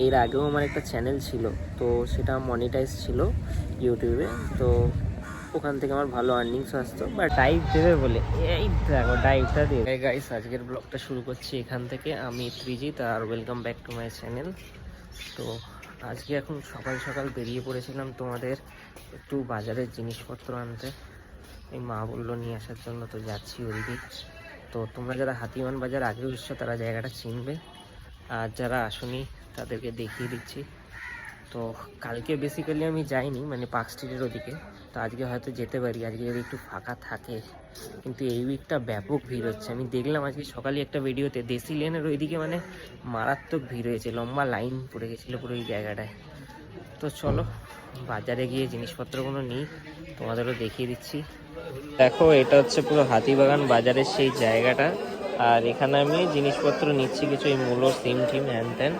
এর আগেও আমার একটা চ্যানেল ছিল, তো সেটা মনিটাইজ ছিল ইউটিউবে, তো ওখান থেকে আমার ভালো আর্নিংস আসতো। বা টাইপ দেবে বলে এই দেখো টাইপটা দিয়ে গাইস, আজকের ব্লগটা শুরু করছি এখান থেকে। আমি ত্রিজিৎ আর welcome back to my channel. তো আজকে এখন সকাল সকাল বেরিয়ে পড়েছিলাম তোমাদের একটু বাজারের জিনিসপত্র আনতে। এই মা বললো নিয়ে আসার জন্য, তো যাচ্ছি ওইদিকে। তো তোমরা যারা হাতিবান বাজার আগেও এসছো তারা জায়গাটা চিনবে, আর যারা আসনি তাদেরকে দেখিয়ে দিচ্ছি। তো কালকে বেসিক্যালি আমি যাইনি, মানে পার্ক স্ট্রিটের ওদিকে, তো আজকে হয়তো যেতে পারি, আজকে যদি একটু ফাঁকা থাকে। কিন্তু এই উইকটা ব্যাপক ভিড় হচ্ছে। আমি দেখলাম আজকে সকালে একটা ভিডিওতে দেশি লেনের ওইদিকে মানে মারাত্মক ভিড় হয়েছে, লম্বা লাইন পড়ে গেছিলো পুরো এই জায়গাটায়। তো চলো বাজারে গিয়ে জিনিসপত্রগুলো নিই, তোমাদেরও দেখিয়ে দিচ্ছি। দেখো এটা হচ্ছে পুরো হাতিবাগান বাজারের সেই জায়গাটা, আর এখানে আমি জিনিসপত্র নিচ্ছি কিছু, এই মূলো সিম টিম হ্যান ত্যান।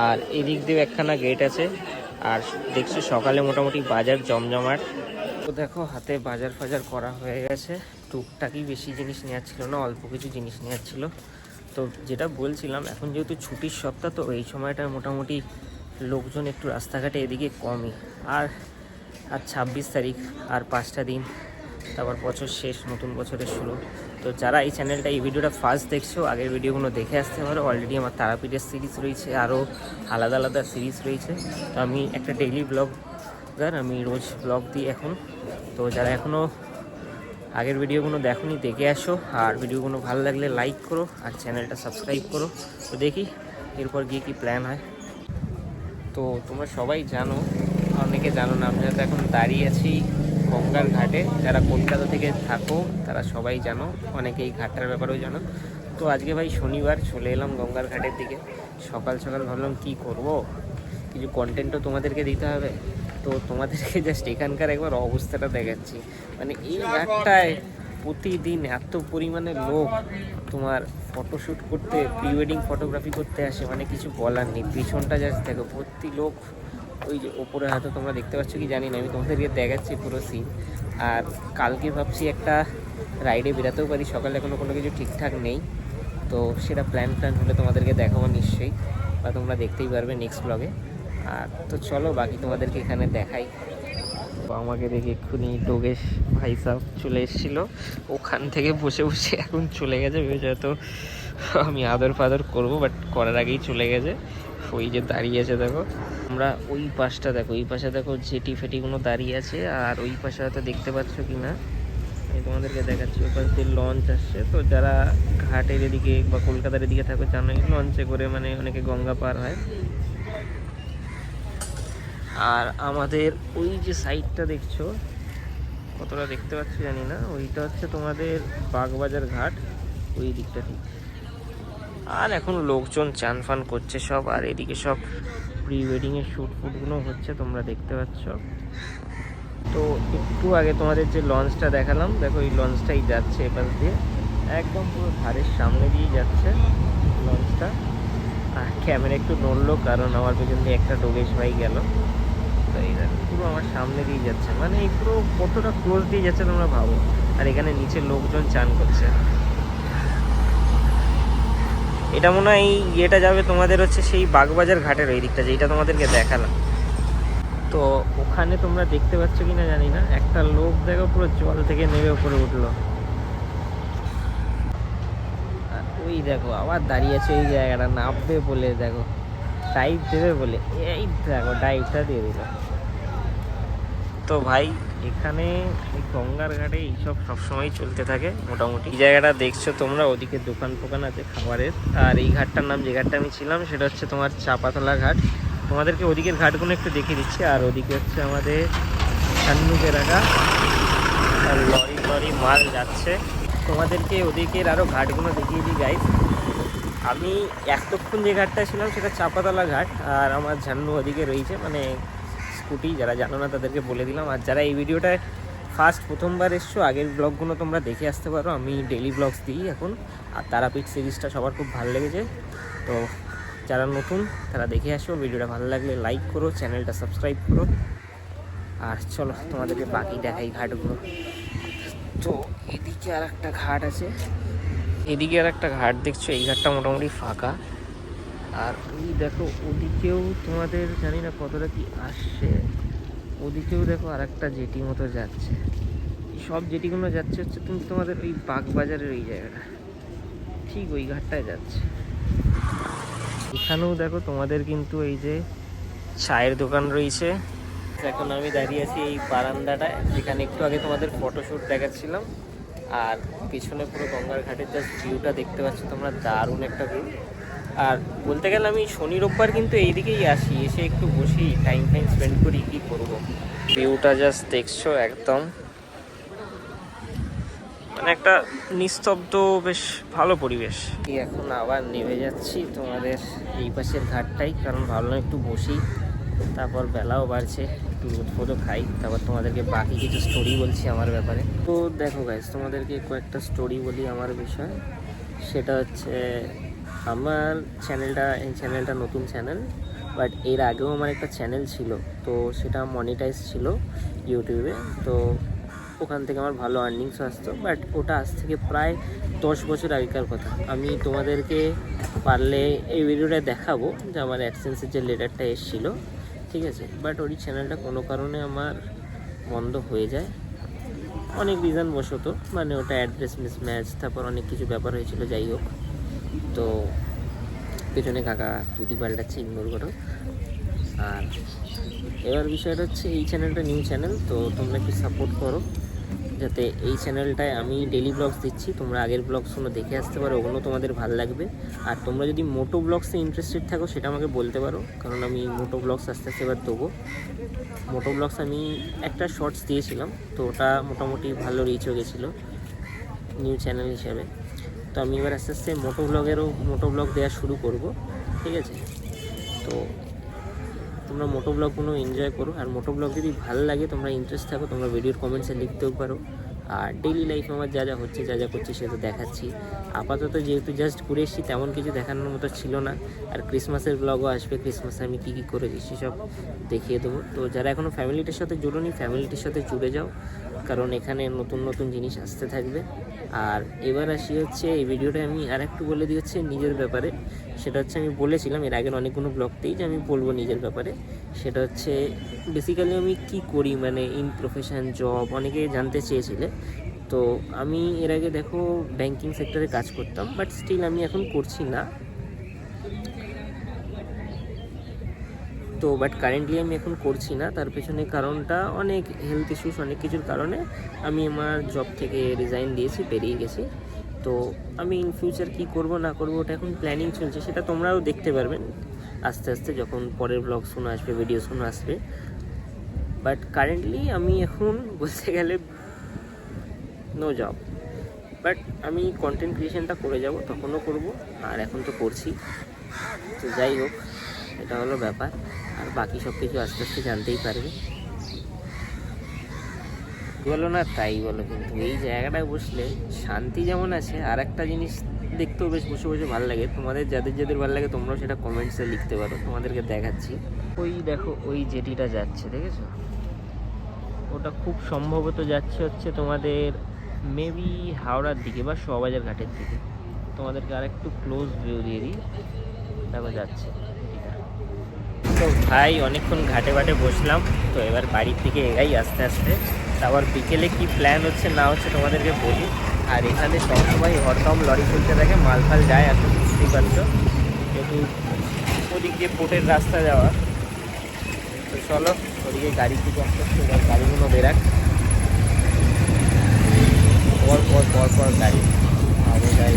আর এদিক দিয়ে একখানা গেট আছে, আর দেখছি সকালে মোটামুটি বাজার জমজমাট। তো দেখো হাতে বাজার ফাজার করা হয়ে গেছে, টুকটাকই বেশি জিনিস নেওয়ার ছিল না, অল্প কিছু জিনিস নেওয়ার ছিল। তো যেটা বলছিলাম, এখন যেহেতু ছুটির সপ্তাহ, তো এই সময়টা মোটামুটি লোকজন একটু রাস্তাঘাটে এদিকে কমই। আর 26 তারিখ, আর 5টা দিন, তারপর বছর শেষ, নতুন বছরের শুরু। তো যারা এই চ্যানেলটা, এই ভিডিওটা ফার্স্ট দেখছো, আগের ভিডিওগুলো দেখে আসতে পারো। অলরেডি আমার তারাপীঠের সিরিজ রয়েছে, আরও আলাদা আলাদা সিরিজ রয়েছে। তো আমি একটা ডেইলি ব্লগার, আমি রোজ ব্লগ দিই এখন। তো যারা এখনও আগের ভিডিওগুলো দেখোনি দেখে আসো, আর ভিডিওগুলো ভালো লাগলে লাইক করো আর চ্যানেলটা সাবস্ক্রাইব করো। তো দেখি এরপর গিয়ে কী প্ল্যান হয়। তো তোমরা সবাই জানো, অনেকে জানো না, আমি হয়তো এখন দাঁড়িয়ে আছি গঙ্গার ঘাটে। যারা কলকাতা থেকে থাকো তারা সবাই জানো, অনেকে এই ঘাটটার ব্যাপারেও জানো। তো আজকে ভাই শনিবার চলে এলাম গঙ্গার ঘাটের দিকে। সকাল সকাল ভাবলাম কি করব, কিছু কন্টেন্টও তোমাদেরকে দিতে হবে। তো তোমাদেরকে জাস্ট এখানকার একবার অবস্থাটা দেখাচ্ছি। মানে এই ঘাটটায় প্রতিদিন এত পরিমাণে লোক তোমার ফটোশ্যুট করতে, প্রি ওয়েডিং ফটোগ্রাফি করতে আসে, মানে কিছু বলার নেই। পিছনটা জাস্ট দেখো, ভর্তি লোক। ওই যে ওপরে হয়তো তোমরা দেখতে পাচ্ছ কি জানি না, আমি তোমাদেরকে দেখাচ্ছি পুরো সিন। আর কালকে ভাবছি একটা রাইডে বেরাতেও পারি, সকালে এখনও কোনো কিছু ঠিকঠাক নেই। তো সেটা প্ল্যান হলে তোমাদেরকে দেখাবো নিশ্চয়ই, বা তোমরা দেখতেই পারবে নেক্সট ব্লগে। আর তো চলো বাকি তোমাদেরকে এখানে দেখাই। তো আমাকে দেখে এক্ষুনি ডোগেশ ভাই সাহেব চলে এসেছিলো, ওখান থেকে বসে বসে এখন চলে গেছে। ভেবেছে হয়তো আমি আদর ফাদর করবো, বাট করার আগেই চলে গেছে। ওই যে দাঁড়িয়ে আছে দেখো, আমরা ওই পাশটা দেখো, এই পাশে দেখো জেটি ফেটিগুলো দাঁড়িয়ে আছে। আর ওই পাশে হয়তো দেখতে পাচ্ছ কি না, আমি তোমাদেরকে দেখাচ্ছি। ওই পাশ দিয়ে লঞ্চ আসছে। তো যারা ঘাটের এদিকে বা কলকাতার এদিকে থাকো জানো, লঞ্চে করে মানে অনেকে গঙ্গা পার হয়। আর আমাদের ওই যে সাইডটা দেখছো, কতটা দেখতে পাচ্ছি জানি না, ওইটা হচ্ছে তোমাদের বাগবাজার ঘাট, ওই দিকটা ঠিক। আর এখন লোকজন চান ফান করছে সব, আর এদিকে সব প্রি ওয়েডিংয়ের শ্যুট ফুটগুলো হচ্ছে, তোমরা দেখতে পাচ্ছ। তো একটু আগে তোমাদের যে লঞ্চটা দেখালাম, দেখো এই লঞ্চটাই যাচ্ছে এপাশ দিয়ে, একদম পুরো ধারের সামনে দিয়েই যাচ্ছে লঞ্চটা। আর ক্যামেরা একটু নড়লো, কারণ আমার পেছন দিয়ে একটা ডোগেশ ভাই গেল। তো এই দেখো পুরো আমার সামনে দিয়ে যাচ্ছে, মানে এই পুরো কতটা ক্লোজ দিয়ে যাচ্ছে তোমরা ভাবো। আর এখানে নিচে লোকজন চান করছে। এটা মনে হয় এই ইয়েটা যাবে তোমাদের হচ্ছে সেই বাগবাজার ঘাটের ওই দিকটা, যেটা তোমাদেরকে দেখালাম। তো ওখানে তোমরা দেখতে পাচ্ছ কিনা জানি না, একটা লোক দেখো পুরো জল থেকে নেমে উপরে উঠলো। আর ওই দেখো আবার দাঁড়িয়ে আছে এই জায়গাটা, নামবে বলে দেখো, ডাইভ দেবে বলে এই দেখো ডাইভটা দিয়ে দিল। তো ভাই এখানে এই গঙ্গার ঘাটে এইসব সবসময় চলতে থাকে মোটামুটি। এই জায়গাটা দেখছো তোমরা, ওদিকে দোকান ফোকান আছে খাবারের। আর এই ঘাটটার নাম, যে ঘাটটা আমি ছিলাম সেটা হচ্ছে তোমার চাপাতলা ঘাট। তোমাদেরকে ওদিকের ঘাটগুলো একটু দেখিয়ে দিচ্ছি। আর ওদিকে হচ্ছে আমাদের ছান্নুকে রাখা, আর লরি লরি মাল যাচ্ছে। তোমাদেরকে ওদিকের আরও ঘাটগুলো দেখিয়ে দিই গাইস। আমি এতক্ষণ যে ঘাটটা ছিলাম সেটা চাপাতলা ঘাট, আর আমার ঝান্নু ওদিকে রয়েছে, মানে স্কুটি। যারা জানো না তাদেরকে বলে দিলাম। আর যারা এই ভিডিওটায় প্রথমবার এসছো, আগের ব্লগগুলো তোমরা দেখে আসতে পারো, আমি ডেইলি ব্লগস দিই এখন। আর তারাপীঠ সিরিজটা সবার খুব ভালো লেগেছে। তো যারা নতুন তারা দেখে আসো, ভিডিওটা ভালো লাগলে লাইক করো, চ্যানেলটা সাবস্ক্রাইব করো। আর চলো তোমাদেরকে বাকি দেখাই ঘাটগুলো। তো এদিকে আর একটা ঘাট আছে, এদিকে আর একটা ঘাট দেখছো, এই ঘাটটা মোটামুটি ফাঁকা। আর ওই দেখো ওদিকেও তোমাদের জানি না কতটা কি আসছে, ওদিকেও দেখো আর একটা জেটি মতো যাচ্ছে। সব জেটিগুলো যাচ্ছে হচ্ছে কিন্তু তোমাদের ওই বাগবাজারের ওই জায়গাটা, ঠিক ওই ঘাটটায় যাচ্ছে। এখানেও দেখো তোমাদের কিন্তু এই যে চায়ের দোকান রয়েছে। এখন আমি দাঁড়িয়ে আছি এই বারান্দাটায়, যেখানে একটু আগে তোমাদের ফটোশ্যুট দেখাচ্ছিলাম। আর পিছনে পুরো গঙ্গার ঘাটের জাস্ট ভিউটা দেখতে পাচ্ছ তোমরা, দারুণ একটা ভিউ। আর বলতে গেলে আমি শনি রোববার কিন্তু এইদিকেই আসি, এসে একটু বসি, টাইম স্পেন্ড করি, কী করবো। ভিউটা জাস্ট দেখছো একদম, মানে একটা নিস্তব্ধ বেশ ভালো পরিবেশ। এখন আবার নেমে যাচ্ছি তোমাদের এই পাশের ঘাটটাই, কারণ ভাবলাম একটু বসি, তারপর বেলাও বাড়ছে, একটু রোদ ফোদও খাই, তারপর তোমাদেরকে বাকি কিছু স্টোরি বলছি আমার ব্যাপারে। তো দেখো গাইস, তোমাদেরকে কয়েকটা স্টোরি বলি আমার বিষয়। সেটা হচ্ছে আমার এই চ্যানেলটা নতুন চ্যানেল, বাট এর আগেও আমার একটা চ্যানেল ছিল, তো সেটা মনিটাইজ ছিল ইউটিউবে। তো ওখান থেকে আমার ভালো আর্নিংসও আসতো, বাট ওটা আজ থেকে প্রায় 10 বছর আগেকার কথা। আমি তোমাদেরকে পারলে এই ভিডিওটা দেখাবো যে আমার অ্যাডসেন্সের যে লেটারটা এসেছিলো, ঠিক আছে। বাট ওই চ্যানেলটা কোনো কারণে আমার বন্ধ হয়ে যায়, অনেক রিজন বশত, মানে ওটা অ্যাড্রেস মিসম্যাচ, তারপর অনেক কিছু ব্যাপার হয়েছিল, যাই হোক। তো পেছনে কাকা তুতি পাল্টাচ্ছে, ইগনোর করো। আর এবার বিষয়টা হচ্ছে এই চ্যানেলটা নিউ চ্যানেল, তো তোমরা একটু সাপোর্ট করো, যাতে এই চ্যানেলটায় আমি ডেলি ব্লগস দিচ্ছি, তোমরা আগের ব্লগসগুলো দেখে আসতে পারো, ওগুলো তোমাদের ভালো লাগবে। আর তোমরা যদি মোটো ব্লগসে ইন্টারেস্টেড থাকো সেটা আমাকে বলতে পারো, কারণ আমি মোটো ব্লগস আস্তে আস্তে এবার দেবো। মোটো ব্লগস আমি একটা শর্টস দিয়েছিলাম, তো ওটা মোটামুটি ভালো রিচও গেছিলো নিউ চ্যানেল হিসাবে। তো আমি এবার আস্তে আস্তে মোটো ব্লগ দেওয়া শুরু করব, ঠিক আছে। তো তোমরা মোটো ব্লগগুলো এনজয় করো, আর মোটো ব্লগ যদি ভালো লাগে, তোমরা ইন্টারেস্ট থাকো, তোমরা ভিডিওর কমেন্টসে লিখতেও পারো। আর ডেইলি লাইফে আমার যা যা হচ্ছে, যা যা করছি সেটা দেখাচ্ছি। আপাতত যেহেতু জাস্ট ঘুরে এসেছি, তেমন কিছু দেখানোর মতো ছিল না। আর ক্রিসমাসের ব্লগও আসবে, ক্রিসমাসে আমি কী কী করেছি সেসব দেখিয়ে দেবো। তো যারা এখনও ফ্যামিলিটির সাথে জুড়োনি, ফ্যামিলিটির সাথে জুড়ে যাও, কারণ এখানে নতুন নতুন জিনিস আসতে থাকবে। আর এবার আসি হচ্ছে এই ভিডিওটা আমি আর একটু বলে দিই হচ্ছে নিজের ব্যাপারে। সেটা হচ্ছে আমি বলেছিলাম এর আগের অনেকগুলো ব্লগতেই যে আমি বলবো নিজের ব্যাপারে। সেটা হচ্ছে বেসিক্যালি আমি কি করি, মানে ইন প্রফেশন, জব, অনেকে জানতে চেয়েছিলে। তো আমি এর আগে দেখো ব্যাংকিং সেক্টরে কাজ করতাম, বাট স্টিল আমি এখন করছি না। তো বাট কারেন্টলি আমি এখন করছি না, তার পেছনে কারণটা অনেক হেলথ ইস্যুস, অনেক কিছুর কারণে আমি আমার জব থেকে রিজাইন দিয়েছি, বেরিয়ে গেছি। তো আমি ইন ফিউচার কী করবো না করবো ওটা এখন প্ল্যানিং চলছে, সেটা তোমরাও দেখতে পারবেন আস্তে আস্তে, যখন পরের ব্লগ শুনে আসবে, ভিডিও শুনে আসবে। বাট কারেন্টলি আমি এখন বলতে গেলে নো জব, বাট আমি কন্টেন্ট ক্রিয়েশনটা করে যাব, তখনও করব, আর এখন তো করছি। তো যাই হোক, এটা হলো ব্যাপার। আর বাকি সব কিছু আস্তে আস্তে জানতেই পারবে, বলো না তাই বলো। কিন্তু এই জায়গাটায় বসলে শান্তি যেমন আছে, আর একটা জিনিস দেখতেও বেশ বসে বসে ভালো লাগে। তোমাদের যাদের যাদের ভালো লাগে তোমরাও সেটা কমেন্টসে লিখতে পারো, তোমাদেরকে দেখাচ্ছি। ওই দেখো ওই জেটিটা যাচ্ছে, দেখেছো? ওটা খুব সম্ভবত যাচ্ছে হচ্ছে তোমাদের মেবি হাওড়ার দিকে বা শোয়াবাজার ঘাটের দিকে। তোমাদেরকে আর একটু ক্লোজ ভিউ দিয়ে দিই, দেখো যাচ্ছে। তো ভাই অনেকক্ষণ ঘাটে বাটে বসলাম, তো এবার বাড়ির দিকে এগাই আস্তে আস্তে। তারপর বিকেলে কি প্ল্যান হচ্ছে না হচ্ছে তোমাদেরকে বলি। আর এখানে সবসময় হরদম লরি চলতে থাকে, মাল ফাল যায়, এখন বুঝতেই পারছো, যেহেতু ওদিক দিয়ে পোর্টের রাস্তা যাওয়া। তো চলো ওদিকে গাড়ির দিকে আস্তে আস্তে গাড়িগুলো বেরাক, পর পর পর পর গাড়ি আগে যাই।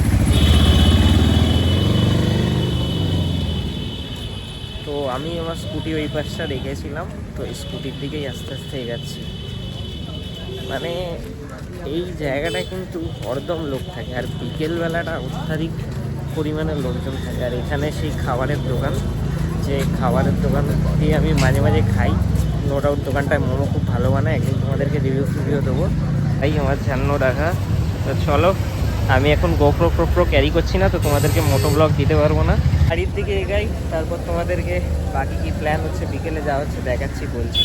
তো আমি আমার স্কুটি ওই পাশটা রেখেছিলাম, তো স্কুটির দিকেই আস্তে আস্তে এগাচ্ছি। মানে এই জায়গাটা কিন্তু হরদম লোক থাকে, আর বিকেলবেলাটা অত্যাধিক পরিমাণে লোকজন থাকে। আর এখানে সেই খাবারের দোকান, যে খাবারের দোকান দিয়ে আমি মাঝে মাঝে খাই, নো ডাউট দোকানটায় মোমো খুব ভালো বানায়, একদিন তোমাদেরকে রিভিউ দেবো, তাই আমার জান্ন রাখা। তো চলো, আমি এখন গোপ্রো ক্যারি করছি না, তো তোমাদেরকে মোটো ব্লগ দিতে পারবো না। বাড়ির দিকে এগাই, তারপর তোমাদেরকে বাকি কি প্ল্যান হচ্ছে বিকেলে যাওয়া হচ্ছে দেখাচ্ছি, বলছি।